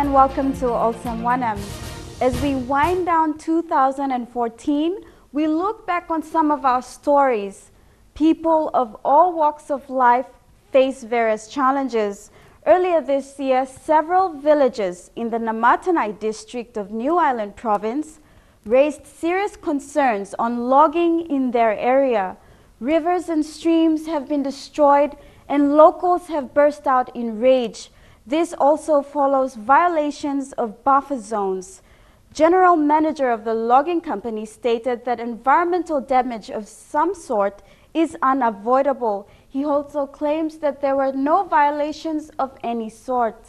and welcome to Olsem Wanem. As we wind down 2014, we look back on some of our stories. People of all walks of life face various challenges. Earlier this year, several villages in the Namatanai district of New Island province raised serious concerns on logging in their area. Rivers and streams have been destroyed and locals have burst out in rage. This also follows violations of buffer zones. General manager of the logging company stated that environmental damage of some sort is unavoidable. He also claims that there were no violations of any sort.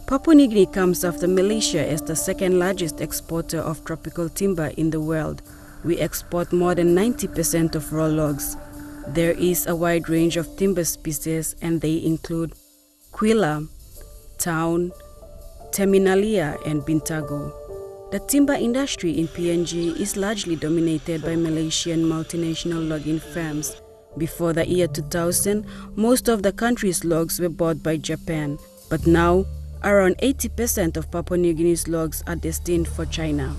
Papua New Guinea comes after Malaysia as the second largest exporter of tropical timber in the world. We export more than 90% of raw logs. There is a wide range of timber species and they include Quilla, Town, Terminalia and Bintago. The timber industry in PNG is largely dominated by Malaysian multinational logging firms. Before the year 2000, most of the country's logs were bought by Japan, but now around 80% of Papua New Guinea's logs are destined for China.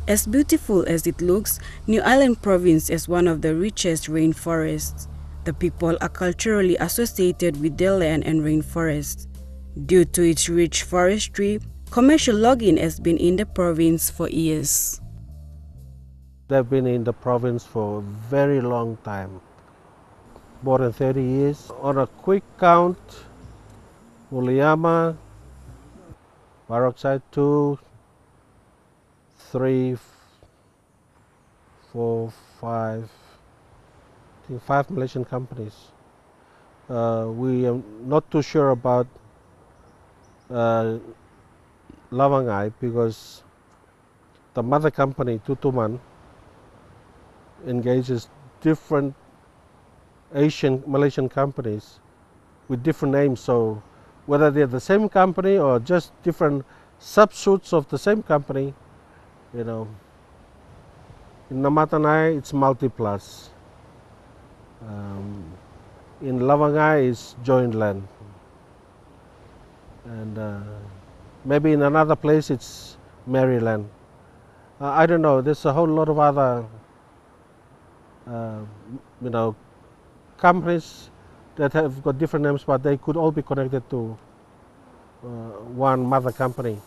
As beautiful as it looks, New Island province is one of the richest rainforests. The people are culturally associated with their land and rainforests. Due to its rich forestry, commercial logging has been in the province for years. They've been in the province for a very long time, more than 30 years. On a quick count, Muliama, Baroxide 2, 3, 4, 5, I think 5 Malaysian companies. We are not too sure about Lawangai because the mother company, Tutuman, engages different Asian Malaysian companies with different names. So whether they're the same company or just different subsuits of the same company, you know, in Namatanai it's Multiplus. In Lawangai it's joint land, and maybe in another place it's Maryland. I don't know. There's a whole lot of other, you know, companies that have got different names, but they could all be connected to one mother company.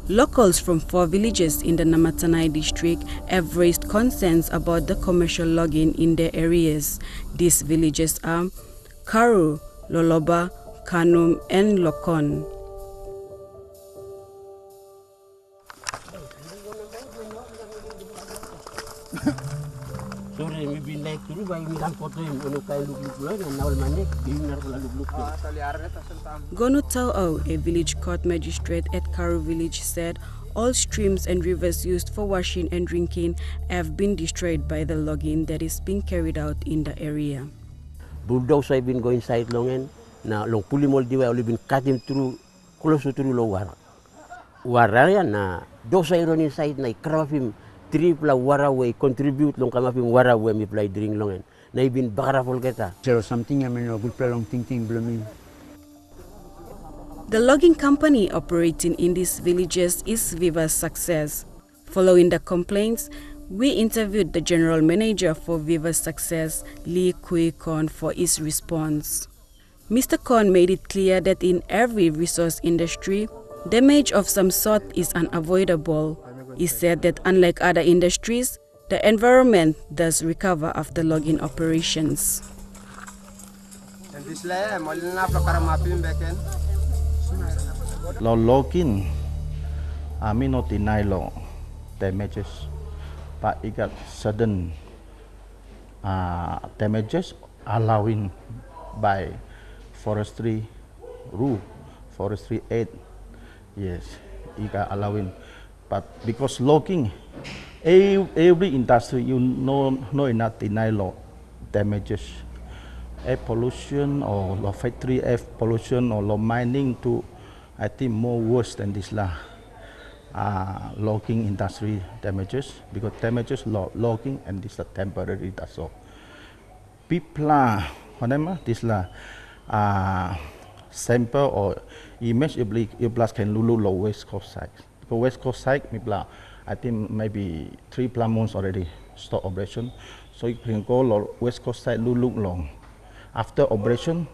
Locals from 4 villages in the Namatanai district have raised concerns about the commercial logging in their areas. These villages are Karu, Loloba, Kanum and Lokon. Gonu Tauau, a village court magistrate at Karu village, said all streams and rivers used for washing and drinking have been destroyed by the logging that is being carried out in the area. Bulldogs have been going side long and now long pulimol diwa only been cutting through close to low wara. Waraya na those iron inside na ikrafim tripla wara way contribute long kamafim wara way mi play drink long and na ibin bakara folgeta. There something I mean good play long thinking blooming. The logging company operating in these villages is Viva's Success. Following the complaints, we interviewed the general manager for Viva's Success, Lee Kui Kon, for his response. Mr. Kon made it clear that in every resource industry, damage of some sort is unavoidable. He said that unlike other industries, the environment does recover after logging operations. Law logging, I mean not deny law damages, but it got sudden damages allowing by forestry rule, forestry aid. Yes, it got allowing, but because logging, every industry you know not deny law damages. Air pollution or law factory air pollution or law mining to I think more worse than this lah. logging industry damages, because damages logging and this is temporary, that's all. People, this sample or image if can lulu low West Coast side. The West Coast side, I think maybe 3 months already stop operation. So you can go West Coast side lulu long. After operation,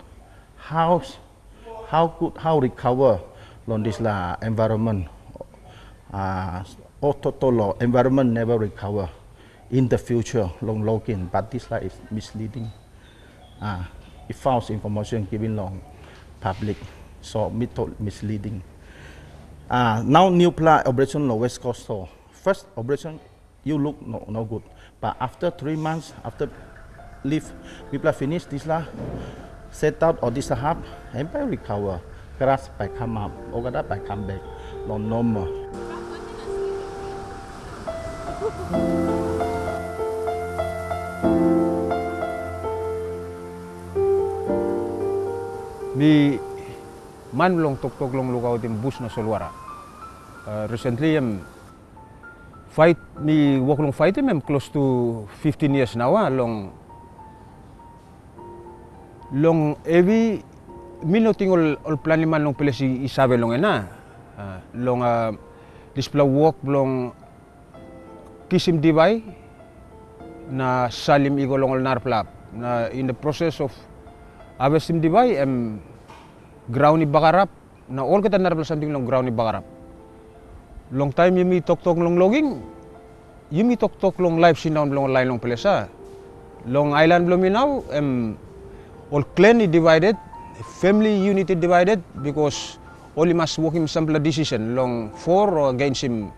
how recover on this environment? Total environment never recover in the future long logging, but this is misleading. It false information given long public, so misleading. Now new plant operation on West Coast. So first operation you look no good, but after 3 months after leave, people finish this set out or this hub and by recover, grass by come up, ogada by come back, no normal. Mi man long tok long lugaw tim bus na solwara. Recently fight mi walk long fight him close to 15 years now long every minuting all plan man long pala si Isabel long ena long display walk long kisim divai na salim igo long narplap na in the process of abesim divai ground ni bakarap na all kita narapla something long ground ni bakarap. Long time yumi tok long logging, yumi tok long life sinaw long line long pelesa. Long island blominaw all clan divided, family unity divided because only must working sample decision long for or against him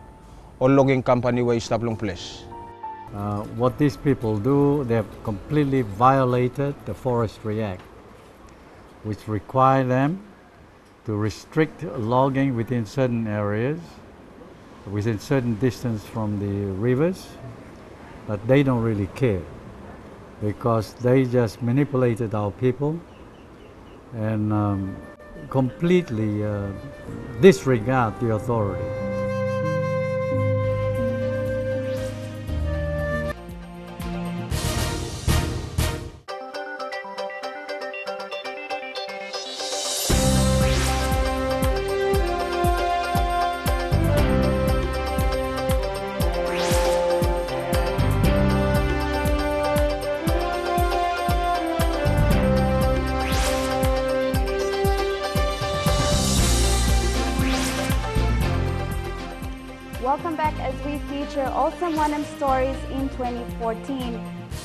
or logging company where stop long place. What these people do, they have completely violated the Forestry Act, which require them to restrict logging within certain areas, within certain distance from the rivers, but they don't really care because they just manipulated our people and completely disregard the authority. Welcome back as we feature Olsem Wanem stories in 2014.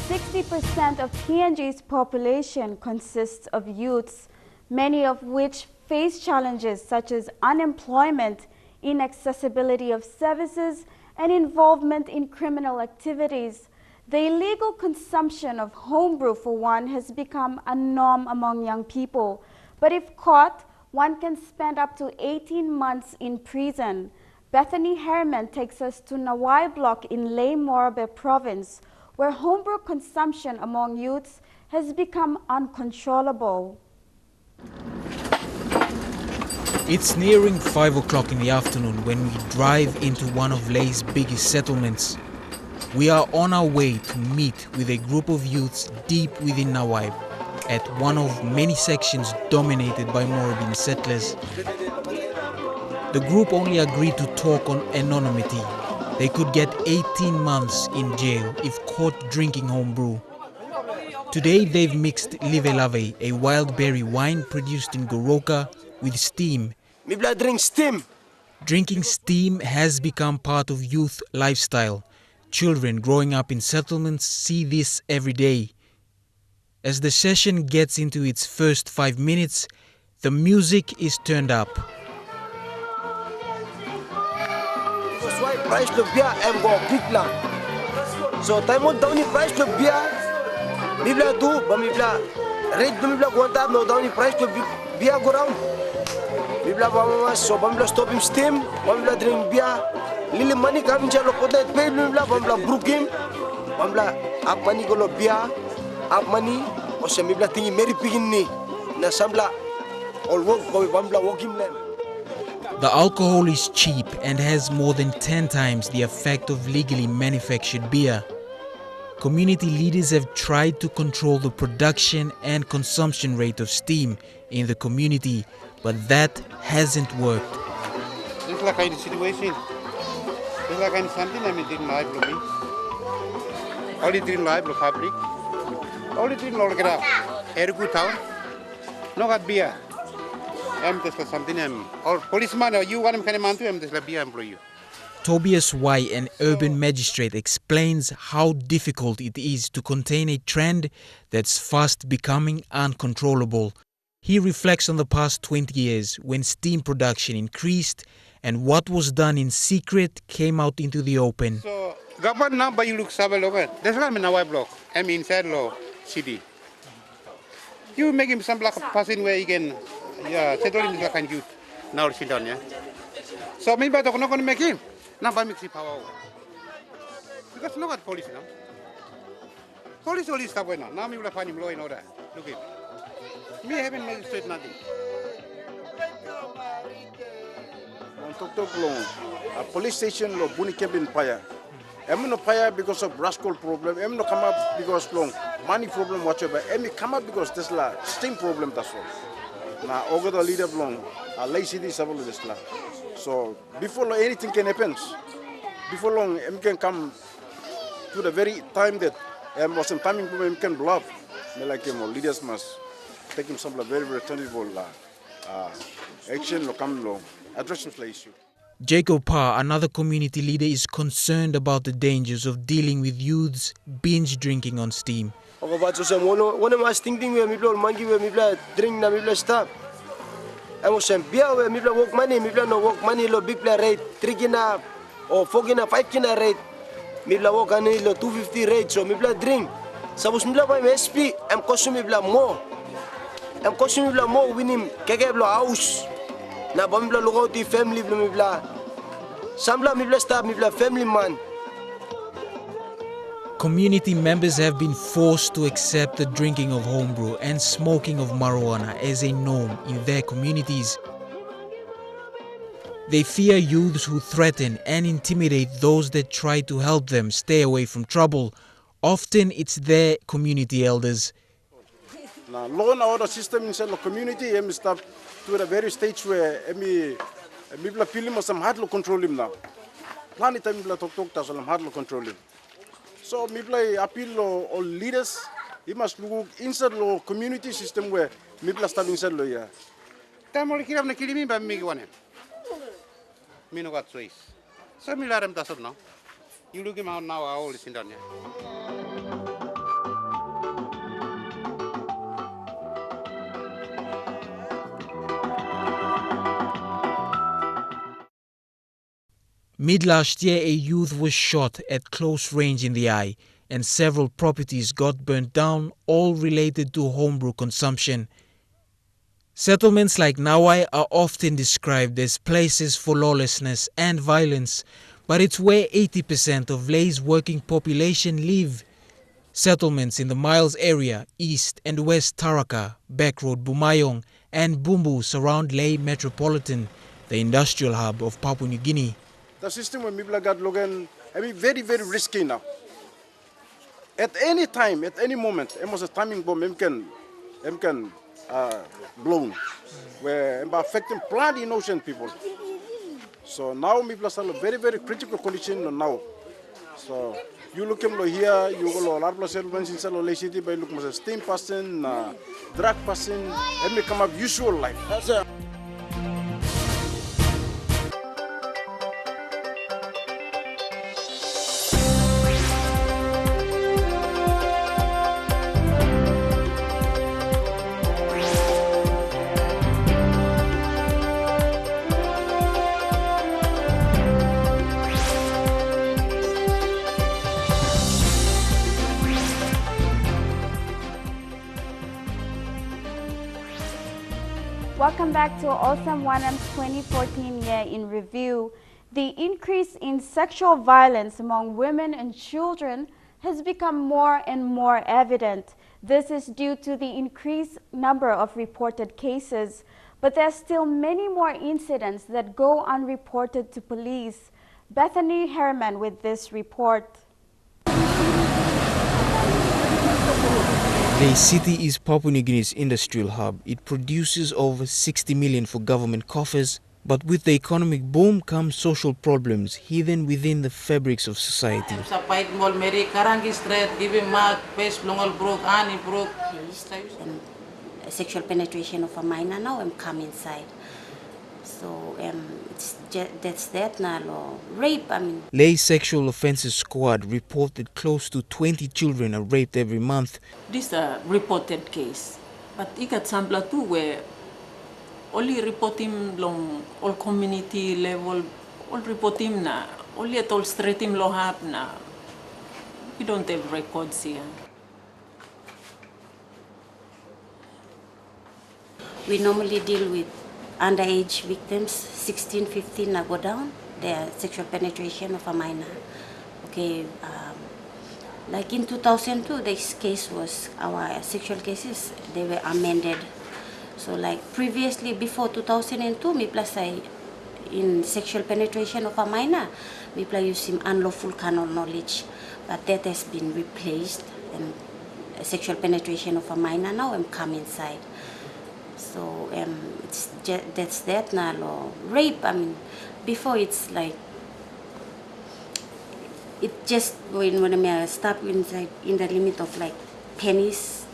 60% of PNG's population consists of youths, many of which face challenges such as unemployment, inaccessibility of services, and involvement in criminal activities. The illegal consumption of homebrew, for one, has become a norm among young people. But if caught, one can spend up to 18 months in prison. Bethany Harriman takes us to Nawai Block in Ley Morabe province, where homebrew consumption among youths has become uncontrollable. It's nearing 5 o'clock in the afternoon when we drive into one of Ley's biggest settlements. We are on our way to meet with a group of youths deep within Nawai at one of many sections dominated by Moravian settlers. The group only agreed to talk on anonymity. They could get 18 months in jail if caught drinking homebrew. Today they've mixed livelave, a wild berry wine produced in Goroka, with steam. Me blood drink steam. Drinking steam has become part of youth lifestyle. Children growing up in settlements see this every day. As the session gets into its first 5 minutes, the music is turned up. Price of beer and go big plan. So time on down the price of beer. Mibla do, but mibla rate do mibla go down no down the price of beer go round. Mibla mama so mibla stop him steam, mibla drink beer. Lili money come jalo pota pay mibla mibla brook him. Mibla up money go lo beer, up money o se mibla thingi meri pigin ni na sambla all work go mibla walk him land. The alcohol is cheap and has more than 10 times the effect of legally manufactured beer. Community leaders have tried to control the production and consumption rate of steam in the community, but that hasn't worked. This is like kind of situation. This is like kind of something I mean didn't live for me. Only didn't live for public. Only didn't all get up. Ergu town. No got beer. I'm just something I'm or policeman or you want him kind of man to I'm just like beer employee. Tobias Y, an urban magistrate, explains how difficult it is to contain a trend that's fast becoming uncontrollable. He reflects on the past 20 years when steam production increased and what was done in secret came out into the open. So, government now by you look Sabalogan. That's why I'm in our block. I'm inside law city. You make him some black person where you can settle in the kind youth. Now sit down, yeah. So maybe I'm not going to make him. Now by mixing power. Because look at police now. Police only stop now. Now we will find him law and order. Look at me. Me haven't magistrate nothing. A police station lo buni kebin paya. I'm no paya because of rascal problem. I'm no come up because long money problem whatever. I'm come up because this la steam problem that's all. Now over the leader long a lazy this about this la. So before long, anything can happen. Before long, I can come to the very time that was some timing problem can blow up. Like leaders must take him some very very tangible action or come long address the issue. Jacob Parr, another community leader, is concerned about the dangers of dealing with youths binge drinking on steam. One of my thinking where me monkey where me drink na me stop. I was saying beer where me work money, me no work money lo big play rate 3 kina or 4 kina 5 kina rate. Me work ani lo 250 rate so me drink. Suppose me buy SP, I'm consuming more. I'm consuming more winning keke house. Na ba me look out the family me Sambla me stop me family man. Community members have been forced to accept the drinking of homebrew and smoking of marijuana as a norm in their communities. They fear youths who threaten and intimidate those that try to help them stay away from trouble. Often it's their community elders. Now, law and order system inside the community, I'm stop to the very stage where people feel him some hard to control him now. Plan it time people talk to some hard to control him. So, we appeal all leaders. He must look inside the community system where people stop inside the yeah. Time only kill me kill me by me one. Me no got choice. So me let him does now. You look him out now. I always in down here. Mid-last year, a youth was shot at close range in the eye, and several properties got burnt down, all related to homebrew consumption. Settlements like Nawai are often described as places for lawlessness and violence, but it's where 80% of Lay's working population live. Settlements in the Miles area, East and West Taraka, Backroad Bumayong, and Bumbu surround Lay Metropolitan, the industrial hub of Papua New Guinea. The system when people got Logan, very, very risky now. At any time, at any moment, it was a timing bomb can blown, where affecting plenty innocent people. So now people are in a very, very critical condition now. So you look at here, you go a lot of settlements in Salole City, but look at a steam person, drug person, and become a usual life. Welcome back to Olsem Wanem's 2014 Year in Review. The increase in sexual violence among women and children has become more and more evident. This is due to the increased number of reported cases. But there's still many more incidents that go unreported to police. Bethany Herman with this report. The city is Papua New Guinea's industrial hub. It produces over 60 million for government coffers, but with the economic boom comes social problems hidden within the fabrics of society. Sexual penetration of a minor now come inside. So that's that now. Rape, I mean. Lay Sexual Offences Squad reported close to 20 children are raped every month. This is a reported case, but I got sample too where only report him long all community level, all report him na, only at all straight him lo have na. We don't have records here. We normally deal with underage victims, 16, 15 go down, their sexual penetration of a minor. Okay, like in 2002, this case was, our sexual cases, they were amended. So like previously, before 2002, me plus in sexual penetration of a minor, me plus use him unlawful carnal knowledge, but that has been replaced, and sexual penetration of a minor now come inside. So that's that now law. Rape, I mean, before it's like, it just when I stop inside in the limit of like penis,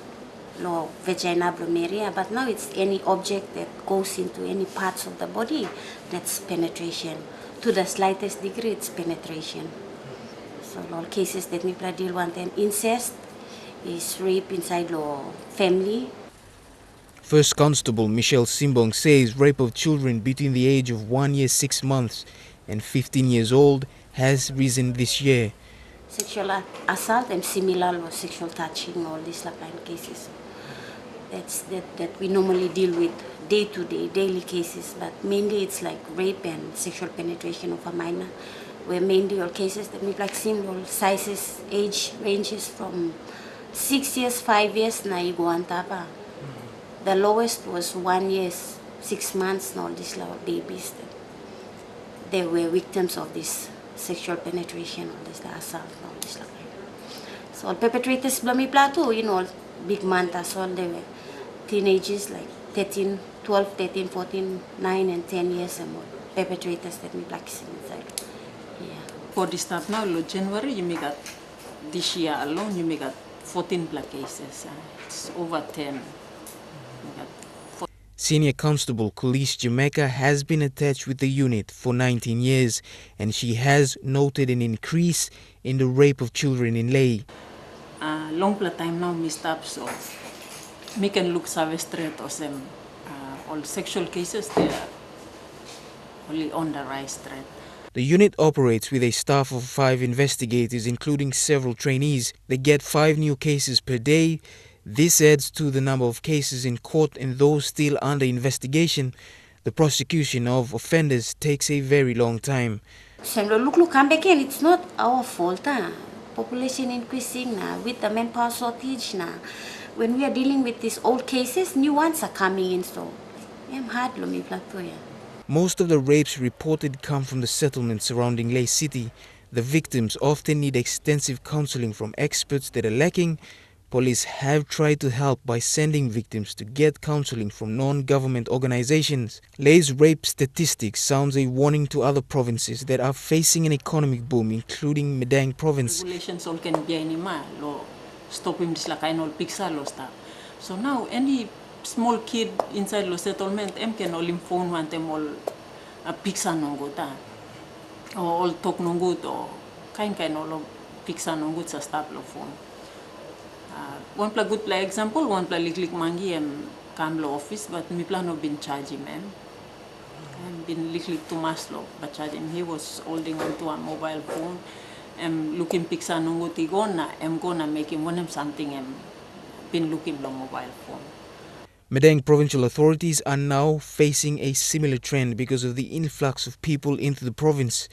law, vagina, area, but now it's any object that goes into any parts of the body, that's penetration. To the slightest degree, it's penetration. So all cases that we deal with, and incest is rape inside law family. First Constable Michelle Simbong says rape of children between the age of 1 year 6 months and 15 years old has risen this year. Sexual assault and similar or sexual touching, all these kind of cases. That's that we normally deal with day-to-day, daily cases, but mainly it's like rape and sexual penetration of a minor, where mainly all cases that we like similar sizes, age ranges from 6 years, 5 years, na iguantapa. The lowest was 1 year, 6 months, and all these little babies. They were victims of this sexual penetration, all this assault, all this. So all perpetrators, blami plato, big mantas, all they were teenagers like 13, 12, 13, 14, 9, and 10 years and more. Perpetrators that we practicing inside. Yeah. For this stuff now, January, you may got this year alone, you may got 14 black cases. It's over 10. Senior Constable Kulis Jamaica has been attached with the unit for 19 years, and she has noted an increase in the rape of children in Ley. Long time now, me stop, so me can look service straight or them. All sexual cases, they are only on the rise straight. The unit operates with a staff of 5 investigators, including several trainees. They get 5 new cases per day. This adds to the number of cases in court and those still under investigation. The prosecution of offenders takes a very long time. Look, come back in. It's not our fault. Population increasing with the manpower shortage. When we are dealing with these old cases, new ones are coming in. So I'm hard. Most of the rapes reported come from the settlements surrounding Ley City. The victims often need extensive counseling from experts that are lacking. Police have tried to help by sending victims to get counseling from non-government organizations. Ley's rape statistics sounds a warning to other provinces that are facing an economic boom, including Madang province. Regulations all can be anima, lo stop him this like I know pixel lo stop. So now any small kid inside the settlement, can all phone want them all a pixel no ta, or all talk no good, or kind all pixel no good sa stop lo phone. One good play example, one play lik mangi come law office, but me plan no been charging him. Been lik too much law, but charging. He was holding on to a mobile phone. Looking picture no go tigona. Gonna make him want him something. Been looking the mobile phone. Madang provincial authorities are now facing a similar trend because of the influx of people into the province.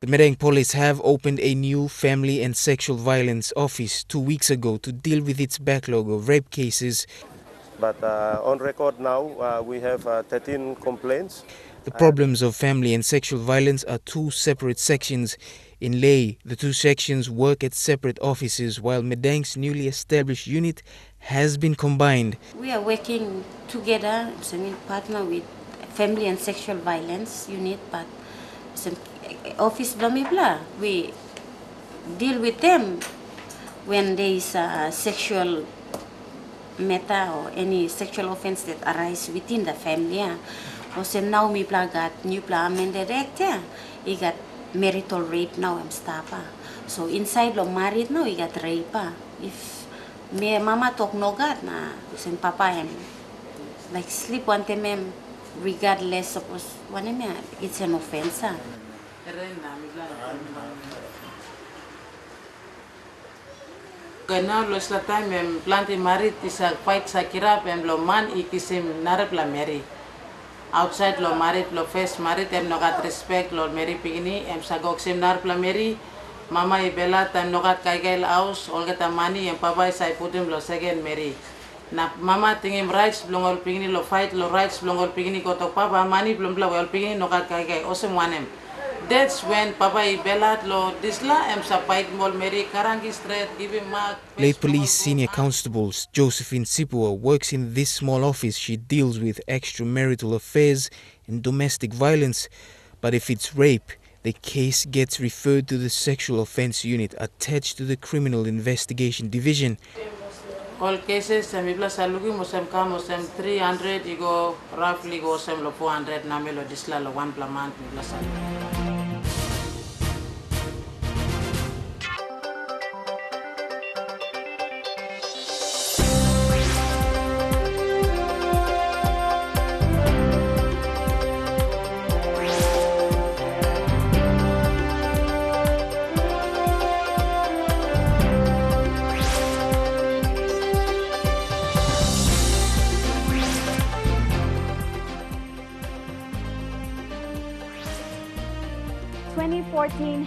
The Madang police have opened a new family and sexual violence office 2 weeks ago to deal with its backlog of rape cases. But on record now, we have 13 complaints. The problems of family and sexual violence are two separate sections. In Ley, the two sections work at separate offices, while Medang's newly established unit has been combined. We are working together, partner with family and sexual violence unit, but office blah blah blah. We deal with them when there is a sexual matter or any sexual offense that arises within the family. Also now we got new amended act. He got marital rape now and stuff. So inside lo married now he got rape. If me mama talk no got na sen papa and like sleep one time regardless suppose one it's an offense. Now los la time planti married is a fight sakira and lo man ikisim narap la marry. Outside lo married lo first married em no got respect lo marry pigini em sagok sim narap la marry. Mama ibela time no got kai house all get money and papa is I put him lo second marry. Na mama tingim rights blongol pigini lo fight lo rights blongol pigini ko to papa money blong blong pigini no got kai Olsem Wanem. That's when Papa Ibelat lo disla em sapait mol meri karangi straight give him mark. Ley Police Senior Constables Josephine Sipua works in this small office. She deals with extramarital affairs and domestic violence. But if it's rape, the case gets referred to the Sexual Offense Unit attached to the Criminal Investigation Division. All cases semibla salugi mosem mosem 300 igo roughly go sem lo 400 namelo disla lo 1 plamant mibla salugi.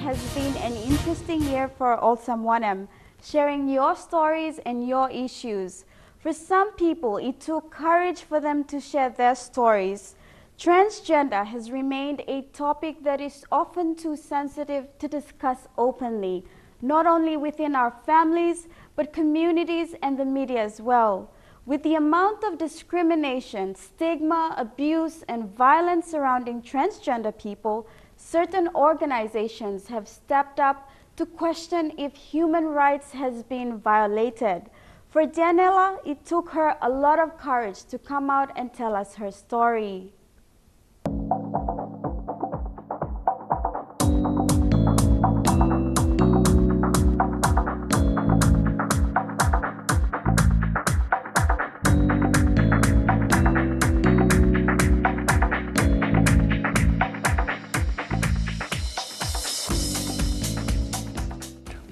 Has been an interesting year for Olsem Wanem, sharing your stories and your issues. For some people, it took courage for them to share their stories. Transgender has remained a topic that is often too sensitive to discuss openly, not only within our families, but communities and the media as well. With the amount of discrimination, stigma, abuse, and violence surrounding transgender people, certain organizations have stepped up to question if human rights has been violated. For Daniela, it took her a lot of courage to come out and tell us her story.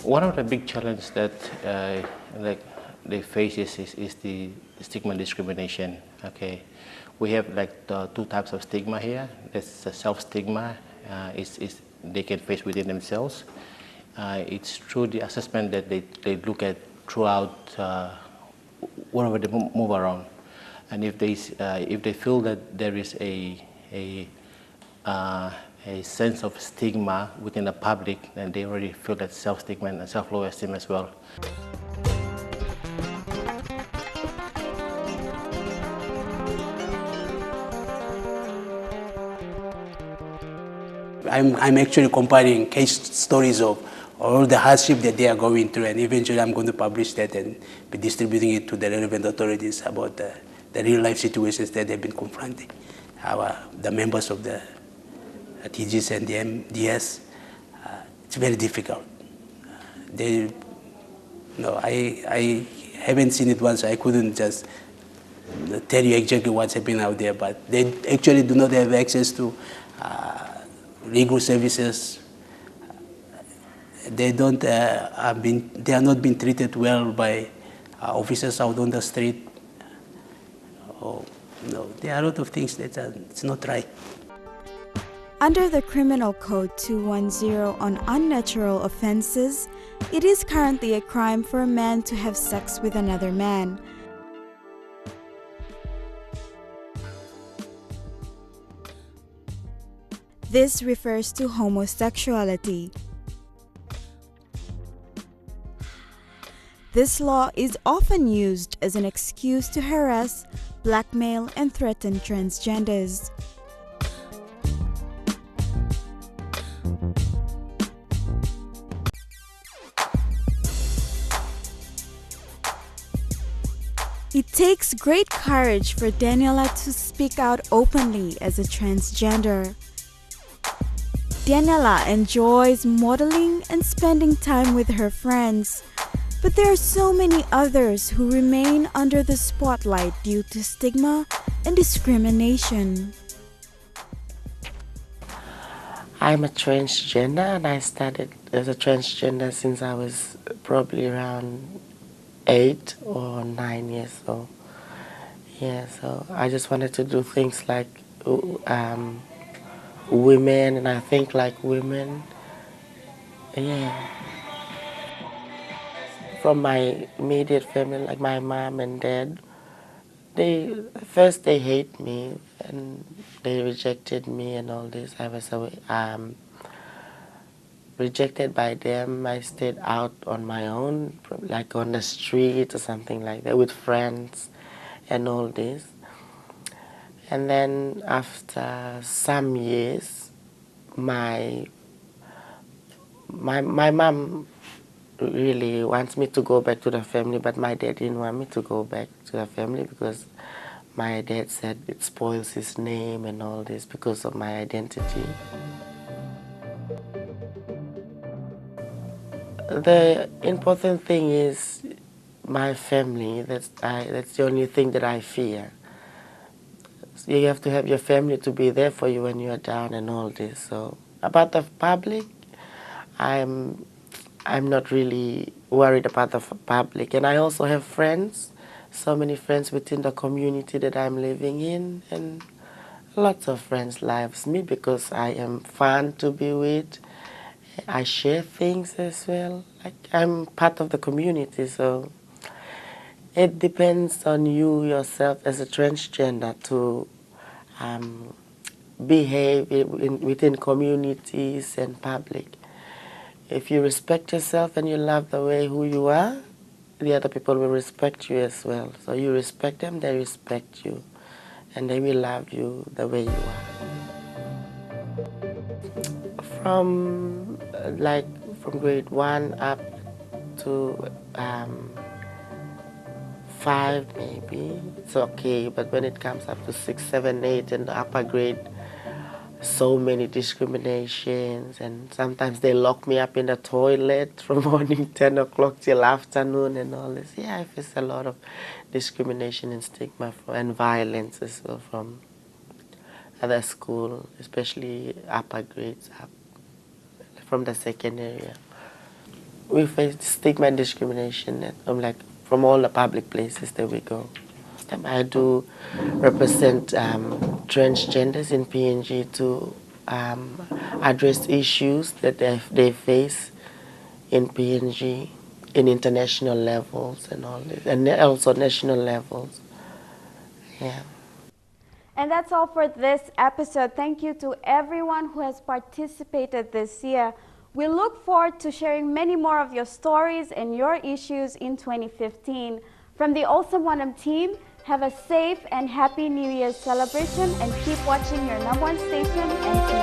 One of the big challenges that they face is the stigma and discrimination. Okay, we have two types of stigma here. There's a self-stigma, is they can face within themselves. It's through the assessment that they look at throughout wherever they move around, and if they feel that there is a sense of stigma within the public, then they already feel that self-stigma and self-low esteem as well. I'm actually comparing case stories of all the hardship that they are going through, and eventually I'm going to publish that and be distributing it to the relevant authorities about the real-life situations that they've been confronting. The members of the TGs and the MDS, it's very difficult. I haven't seen it once, so I couldn't just tell you exactly what's happening out there, but they actually do not have access to legal services. They are not being treated well by officers out on the street. There are a lot of things that it's not right. Under the Criminal Code 210 on unnatural offenses, it is currently a crime for a man to have sex with another man. This refers to homosexuality. This law is often used as an excuse to harass, blackmail, and threaten transgenders. It takes great courage for Daniela to speak out openly as a transgender. Daniela enjoys modeling and spending time with her friends, but there are so many others who remain under the spotlight due to stigma and discrimination. I'm a transgender, and I started as a transgender since I was probably around 8 or 9 years old. Yeah, so I just wanted to do things like women, and I think like women. Yeah. From my immediate family, like my mom and dad, they hate me and they rejected me and all this. I was rejected by them. I stayed out on my own, like on the street or something like that, with friends and all this. And then after some years, my mom really wants me to go back to the family, but my dad didn't want me to go back to the family because my dad said it spoils his name and all this because of my identity. The important thing is my family. That's the only thing that I fear. So you have to have your family to be there for you when you are down and all this. So about the public, I'm not really worried about the public. And I also have friends, so many friends within the community that I'm living in, and lots of friends loves me because I am fun to be with. I share things as well. Like I'm part of the community, so it depends on you yourself as a transgender to behave within communities and public. If you respect yourself and you love the way who you are, the other people will respect you as well. So you respect them, they respect you, and they will love you the way you are. From grade 1 up to 5 maybe, it's okay. But when it comes up to 6, 7, 8 in the upper grade, so many discriminations, and sometimes they lock me up in the toilet from morning 10 o'clock till afternoon and all this. Yeah, I face a lot of discrimination and stigma and violence as well from other school, especially upper grades up from the second area. We face stigma and discrimination from all the public places that we go. I do represent transgenders in PNG to address issues that they face in PNG, in international levels and all this, and also national levels. Yeah. And that's all for this episode. Thank you to everyone who has participated this year. We look forward to sharing many more of your stories and your issues in 2015. From the Olsem Wanem team, have a safe and happy New Year's celebration and keep watching your #1 station, EMTV.